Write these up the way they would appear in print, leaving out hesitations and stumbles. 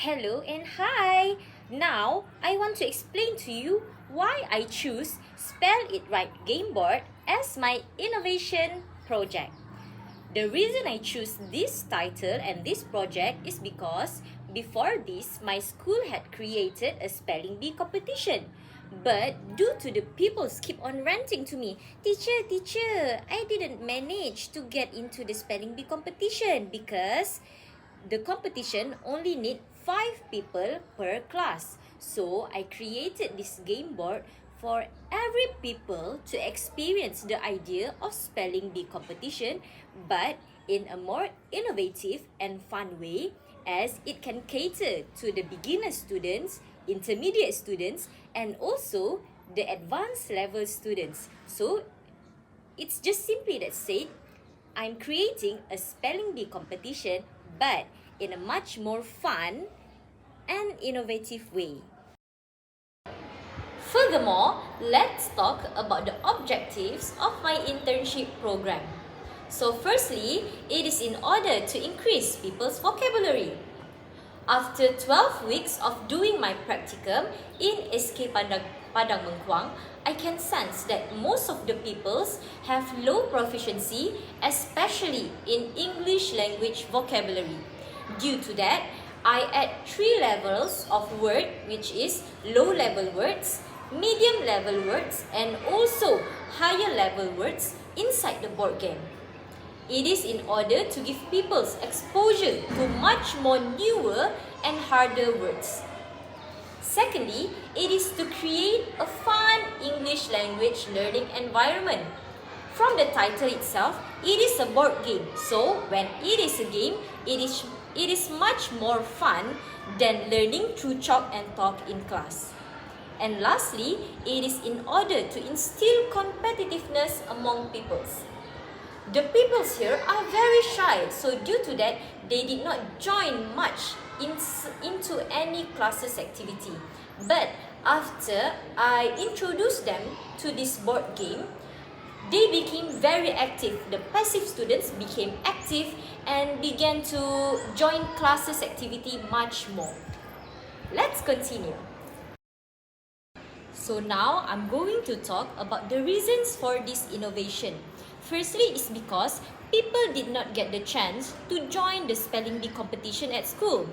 Hello and hi! Now, I want to explain to you why I choose Spell It Right GAMEBOARD as my innovation project. The reason I choose this title and this project is because before this, my school had created a spelling bee competition. But due to the people keep on ranting to me, teacher, I didn't manage to get into the spelling bee competition because the competition only need 5 people per class. So I created this game board for every people to experience the idea of spelling bee competition, but in a more innovative and fun way, as it can cater to the beginner students, intermediate students, and also the advanced level students. So it's just simply that said, I'm creating a spelling bee competition, but in a much more fun and innovative way. Furthermore, let's talk about the objectives of my internship program. So firstly, it is in order to increase people's vocabulary. After 12 weeks of doing my practicum in SK Padang Mengkuang, I can sense that most of the peoples have low proficiency, especially in English language vocabulary. Due to that, I add 3 levels of word, which is low level words, medium level words, and also higher level words inside the board game. It is in order to give people exposure to much more newer and harder words. Secondly, it is to create a fun English language learning environment. From the title itself, it is a board game. So, when it is a game, it is much more fun than learning through chalk and talk in class. And lastly, it is in order to instill competitiveness among peoples. The peoples here are very shy, so due to that, they did not join much into any classes activity. But after I introduced them to this board game, they became very active. The passive students became active and began to join classes activity much more. Let's continue. So now I'm going to talk about the reasons for this innovation. Firstly, is because people did not get the chance to join the spelling bee competition at school.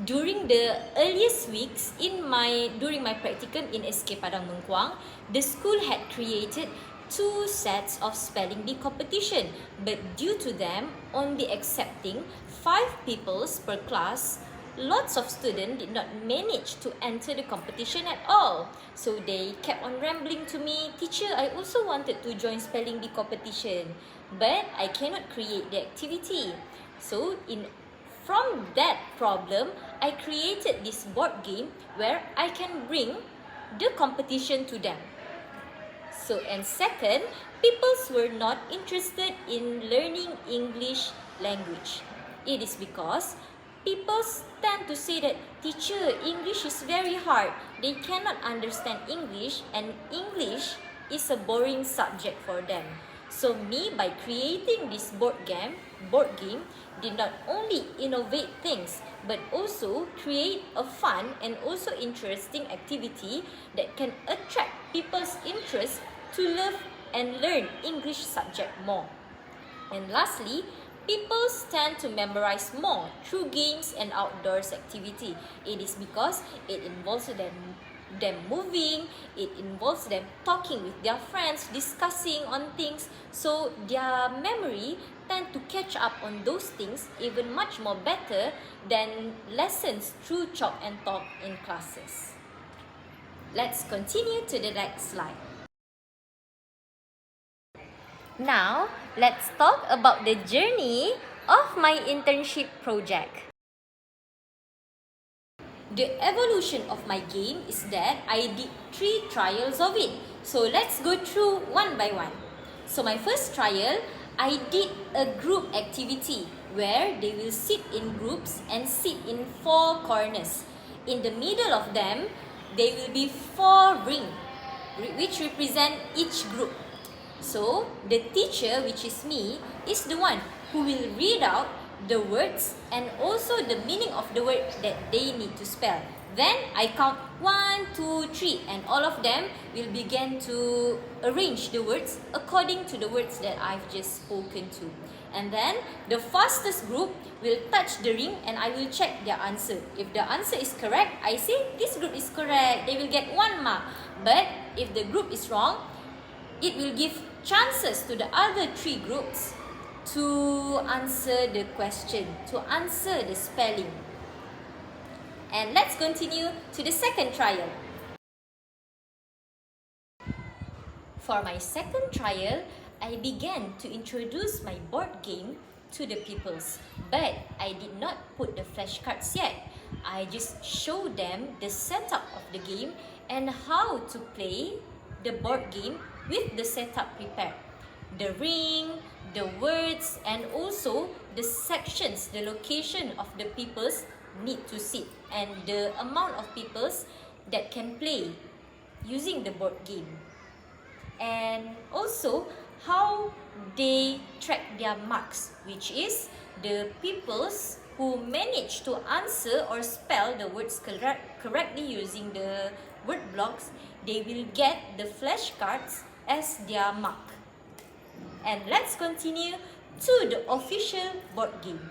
During the earliest weeks during my practicum in SK Padang Mengkuang, the school had created 2 sets of spelling bee competition, but due to them only accepting 5 peoples per class, lots of students did not manage to enter the competition at all. So they kept on rambling to me, teacher, I also wanted to join spelling bee competition, but I cannot create the activity. So from that problem, I created this board game where I can bring the competition to them. So, and second, people were not interested in learning English language. It is because people tend to say that, teacher, English is very hard. They cannot understand English and English is a boring subject for them. So me, by creating this board game, did not only innovate things, but also create a fun and also interesting activity that can attract people's interest to love and learn English subject more. And lastly, people tend to memorize more through games and outdoors activity. It is because it involves them moving, it involves them talking with their friends, discussing on things, so their memory tend to catch up on those things even much more better than lessons through chalk and talk in classes. Let's continue to the next slide. Now, let's talk about the journey of my internship project. The evolution of my game is that I did 3 trials of it. So let's go through one by one. So my first trial, I did a group activity where they will sit in groups and sit in 4 corners. In the middle of them, there will be 4 rings, which represent each group. So the teacher, which is me, is the one who will read out the words and also the meaning of the word that they need to spell. Then I count 1, 2, 3 and all of them will begin to arrange the words according to the words that I've just spoken to. And then the fastest group will touch the ring and I will check their answer. If the answer is correct, I say this group is correct. They will get 1 mark. But if the group is wrong, it will give chances to the other 3 groups to answer the question, to answer the spelling. And let's continue to the second trial. For my second trial, I began to introduce my board game to the pupils, but I did not put the flashcards yet. I just showed them the setup of the game and how to play the board game with the setup prepared. The ring, the words, and also the sections, the location of the peoples need to sit and the amount of peoples that can play using the board game. And also how they track their marks, which is the peoples who manage to answer or spell the words correctly using the word blocks, they will get the flashcards as their mark. And let's continue to the official board game.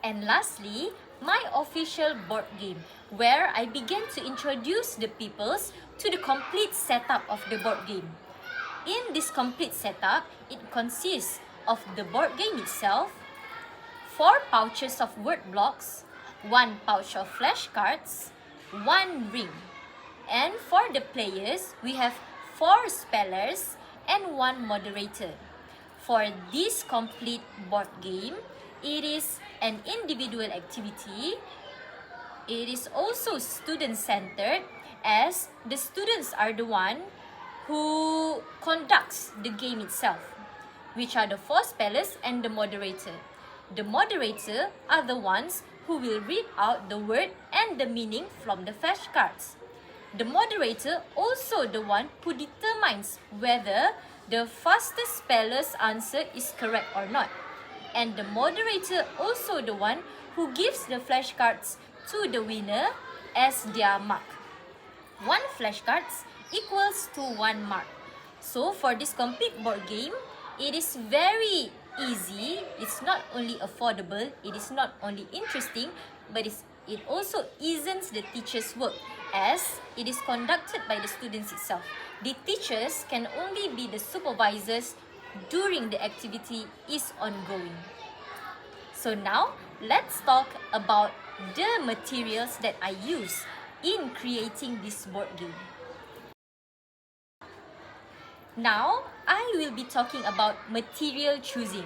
And lastly, my official board game, where I began to introduce the peoples to the complete setup of the board game. In this complete setup, it consists of the board game itself, 4 pouches of word blocks, 1 pouch of flashcards, 1 ring. And for the players, we have 4 spellers and 1 moderator. For this complete board game, it is an individual activity. It is also student-centered, as the students are the one who conducts the game itself, which are the 4 spellers and the moderator. The moderator are the ones who will read out the word and the meaning from the flashcards. The moderator also the one who determines whether the fastest speller's answer is correct or not. And the moderator also the one who gives the flashcards to the winner as their mark. 1 flashcards equals to 1 mark. So for this complete board game, it is very easy. It's not only affordable, it is not only interesting, but it also eases the teacher's work, as it is conducted by the students itself. The teachers can only be the supervisors during the activity is ongoing. So now, let's talk about the materials that I use in creating this board game. Now, I will be talking about material choosing.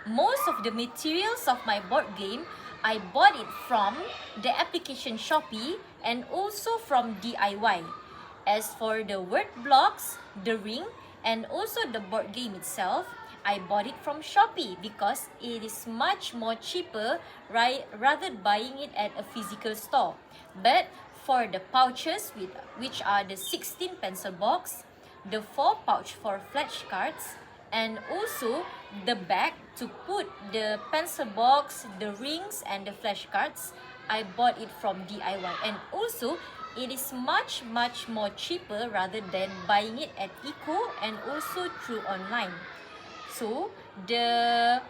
Most of the materials of my board game, I bought it from the application Shopee and also from DIY. As for the word blocks, the ring, and also the board game itself, I bought it from Shopee because it is much more cheaper rather buying it at a physical store. But for the pouches, which are the 16 pencil box, the 4 pouch for flashcards, and also the bag to put the pencil box, the rings, and the flashcards, I bought it from DIY. And also, it is much more cheaper rather than buying it at Eco and also through online. So, the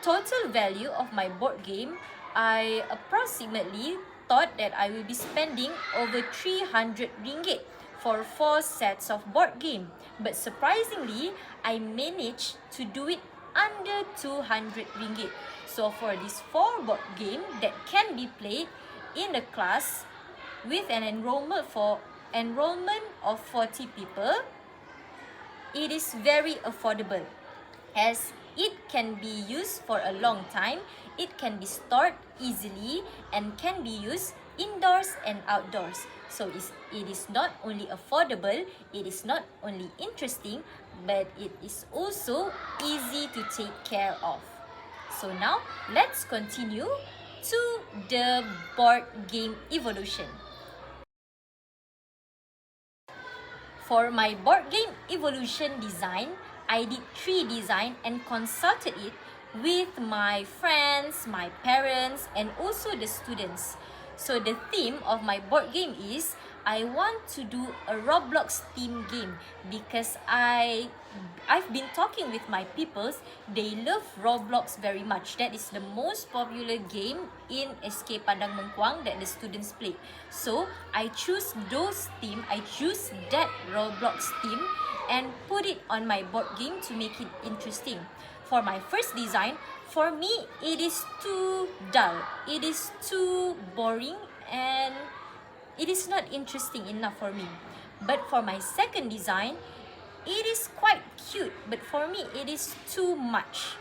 total value of my board game, I approximately thought that I will be spending over 300 ringgit for 4 sets of board game. But surprisingly, I managed to do it under 200 ringgit. So for this 4 board game that can be played in a class with an enrollment of 40 people, it is very affordable, as it can be used for a long time, it can be stored easily, and can be used indoors and outdoors. So it is not only affordable, it is not only interesting, but it is also easy to take care of. So now, let's continue to the board game evolution. For my board game evolution design, I did 3 design and consulted it with my friends, my parents, and also the students. So the theme of my board game is I want to do a Roblox theme game because I've been talking with my peoples. They love Roblox very much. That is the most popular game in SK Padang Mengkuang that the students play. So I choose that Roblox theme and put it on my board game to make it interesting. For my first design, for me, it is too dull. It is too boring and it is not interesting enough for me. But for my second design, it is quite cute, but for me, it is too much.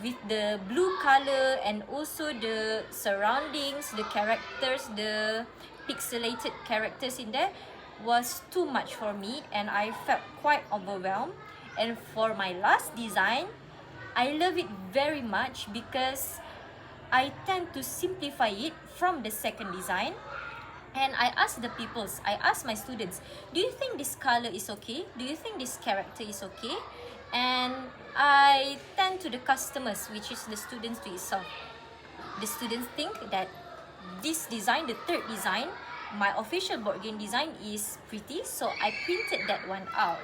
With the blue color and also the surroundings, the characters, the pixelated characters in there was too much for me and I felt quite overwhelmed. And for my last design, I love it very much because I tend to simplify it from the second design. And I asked my students, do you think this color is okay? Do you think this character is okay? And I tend to the customers, which is the students to itself. The students think that this design, the third design, my official board game design is pretty. So I printed that one out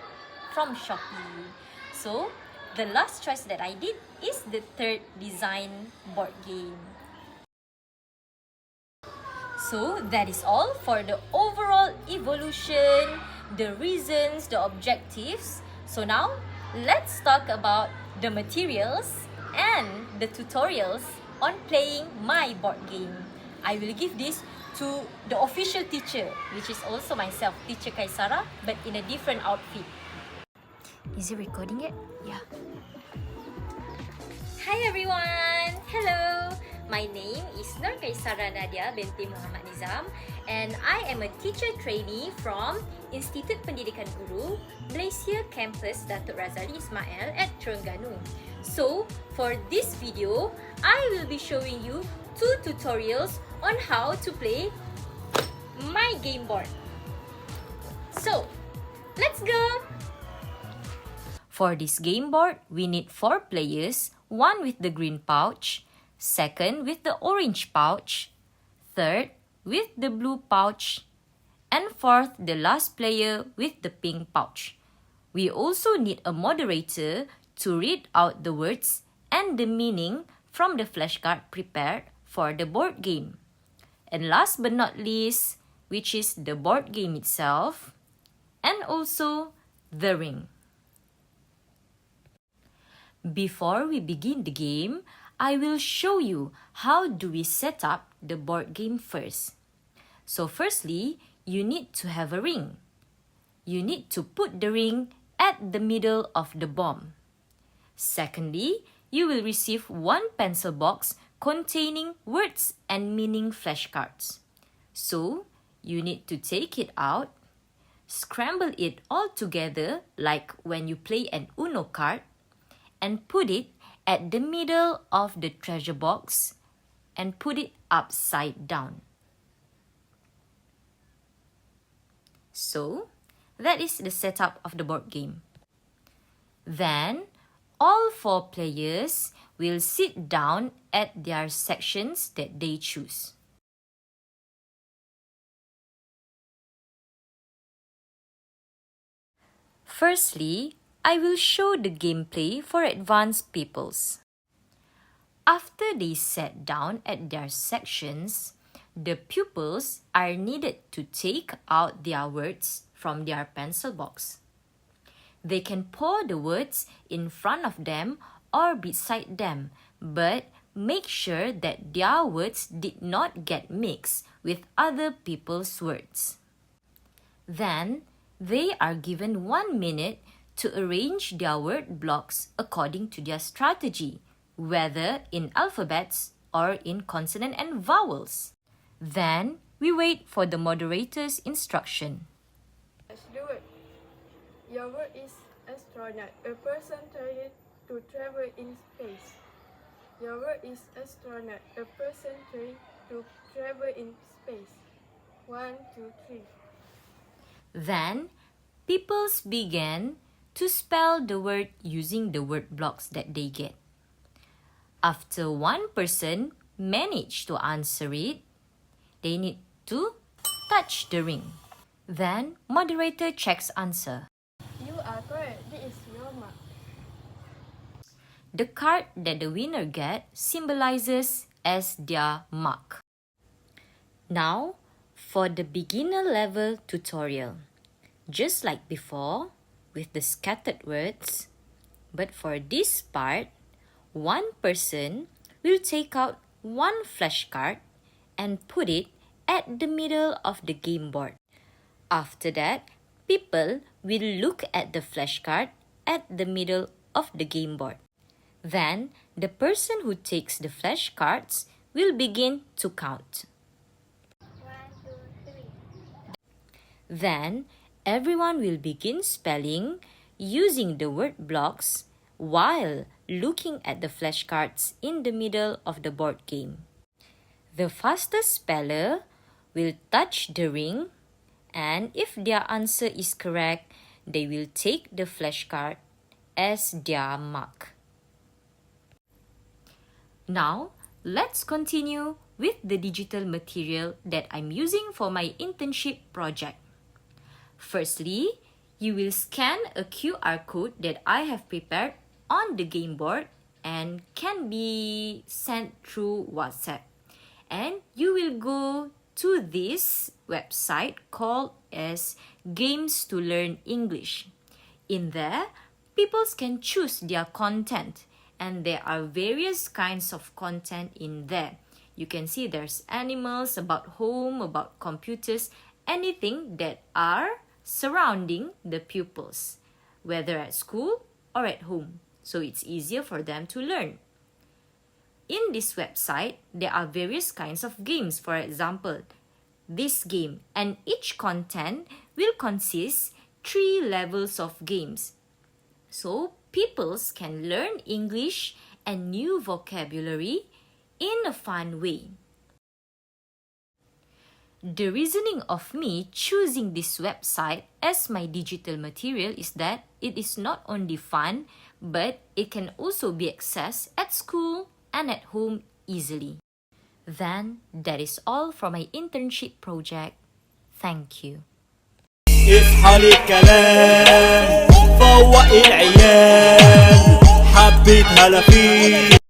from Shopee. So the last choice that I did is the third design board game. So that is all for the overall evolution, the reasons, the objectives. So now, let's talk about the materials and the tutorials on playing my board game. I will give this to the official teacher, which is also myself, Teacher QAISARA, but in a different outfit. Is it recording yet? Yeah. Hi everyone! Hello! My name is NUR QAISARA Nadia binti Muhammad Nizam and I am a teacher trainee from Institut Pendidikan Guru, Malaysia Campus Datuk Razali Ismail at Terengganu. So, for this video, I will be showing you 2 tutorials on how to play my game board. So, let's go! For this game board, we need 4 players, 1 with the green pouch, 2nd with the orange pouch, 3rd with the blue pouch, and 4th the last player with the pink pouch. We also need a moderator to read out the words and the meaning from the flashcard prepared for the board game. And last but not least, which is the board game itself, and also the ring. Before we begin the game, I will show you how do we set up the board game first. So firstly, you need to have a ring. You need to put the ring at the middle of the bomb. Secondly, you will receive 1 pencil box containing words and meaning flashcards. So, you need to take it out, scramble it all together like when you play an Uno card, and put it at the middle of the treasure box and put it upside down. So, that is the setup of the board game. Then, all 4 players will sit down at their sections that they choose. Firstly, I will show the gameplay for advanced peoples. After they sat down at their sections, the pupils are needed to take out their words from their pencil box. They can pour the words in front of them or beside them, but make sure that their words did not get mixed with other people's words. Then, they are given 1 minute to arrange their word blocks according to their strategy, whether in alphabets or in consonant and vowels. Then, we wait for the moderator's instruction. The word. Your word is astronaut, a person trying to travel in space. Your word is astronaut, a person trying to travel in space. 1, 2, 3. Then, peoples began to spell the word using the word blocks that they get. After one person managed to answer it, they need to touch the ring. Then, moderator checks answer. You are correct. This is your mark. The card that the winner gets symbolizes as their mark. Now, for the beginner level tutorial. Just like before, with the scattered words, but for this part, one person will take out one flashcard and put it at the middle of the game board. After that, people will look at the flashcard at the middle of the game board. Then, the person who takes the flashcards will begin to count. 1, 2, 3. Then, everyone will begin spelling using the word blocks while looking at the flashcards in the middle of the board game. The fastest speller will touch the ring, and if their answer is correct, they will take the flashcard as their mark. Now, let's continue with the digital material that I'm using for my internship project. Firstly, you will scan a QR code that I have prepared on the game board and can be sent through WhatsApp. And you will go to this website called as Games to Learn English. In there, people can choose their content, and there are various kinds of content in there. You can see there's animals, about home, about computers, anything that are surrounding the pupils, whether at school or at home. So it's easier for them to learn. In this website, there are various kinds of games. For example, this game, and each content will consist 3 levels of games. So pupils can learn English and new vocabulary in a fun way. The reasoning of me choosing this website as my digital material is that it is not only fun, but it can also be accessed at school and at home easily. Then, that is all for my internship project. Thank you. اصحى للكلام فوق العيال حبيتها لفيك